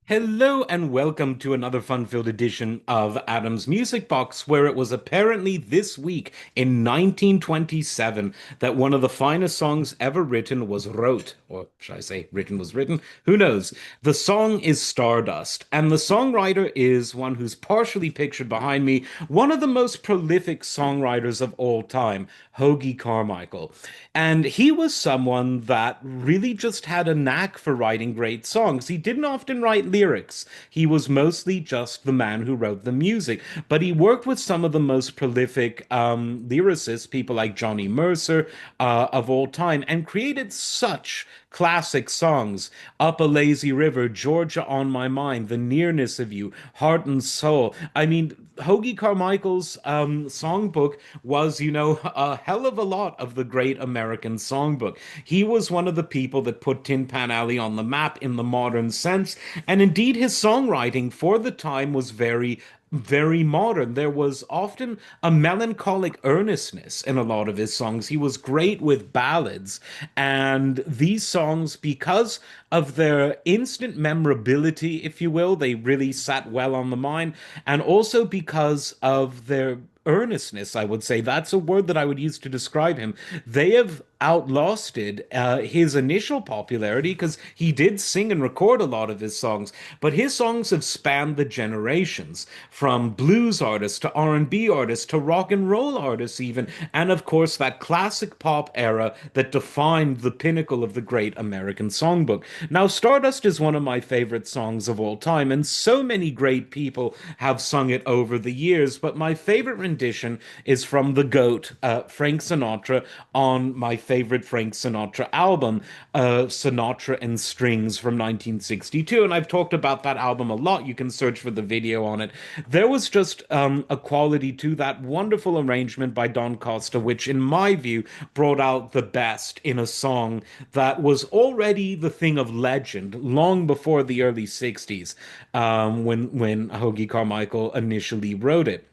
Hello and welcome to another fun-filled edition of Adam's Music Box, where it was apparently this week in 1927 that one of the finest songs ever written was wrote, or should I say written was written? Who knows? The song is Stardust, and the songwriter is one who's partially pictured behind me, one of the most prolific songwriters of all time, Hoagy Carmichael. And he was someone that really just had a knack for writing great songs. He didn't often write lyrics. He was mostly just the man who wrote the music. But he worked with some of the most prolific lyricists, people like Johnny Mercer of all time, and created such classic songs. Up a Lazy River, Georgia on My Mind, The Nearness of You, Heart and Soul. I mean, Hoagy Carmichael's songbook was, a hell of a lot of the great American songbook. He was one of the people that put Tin Pan Alley on the map in the modern sense, and indeed his songwriting for the time was very modern. There was often a melancholic earnestness in a lot of his songs. He was great with ballads, and these songs, because of their instant memorability, if you will, they really sat well on the mind, and also because of their earnestness, I would say. That's a word that I would use to describe him. They have outlasted his initial popularity because he did sing and record a lot of his songs, but his songs have spanned the generations, from blues artists to R&B artists to rock and roll artists even, and of course that classic pop era that defined the pinnacle of the great American songbook. Now, Stardust is one of my favorite songs of all time, and so many great people have sung it over the years, but my favorite rendition is from the GOAT, Frank Sinatra, on my favorite Frank Sinatra album, Sinatra and Strings from 1962. And I've talked about that album a lot. You can search for the video on it. There was just a quality to that wonderful arrangement by Don Costa, which, in my view, brought out the best in a song that was already the thing of legend long before the early 60s, when Hoagy Carmichael initially wrote it.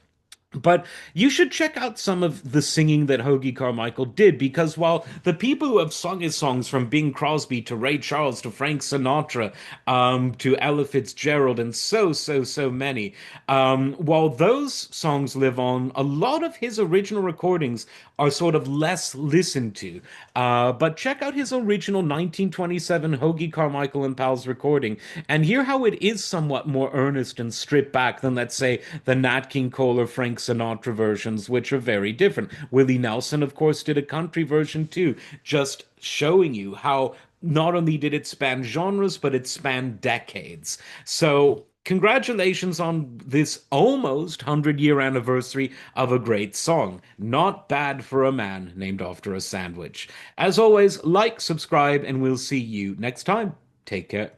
But you should check out some of the singing that Hoagy Carmichael did, because while the people who have sung his songs, from Bing Crosby to Ray Charles to Frank Sinatra, to Ella Fitzgerald, and so many, while those songs live on, a lot of his original recordings are sort of less listened to. But check out his original 1927 Hoagy Carmichael and Pals recording and hear how it is somewhat more earnest and stripped back than, let's say, the Nat King Cole or Frank Sinatra versions, which are very different. Willie Nelson, of course, did a country version too, just showing you how not only did it span genres, but it spanned decades. So, congratulations on this almost 100-year anniversary of a great song. Not bad for a man named after a sandwich. As always, like, subscribe, and we'll see you next time. Take care.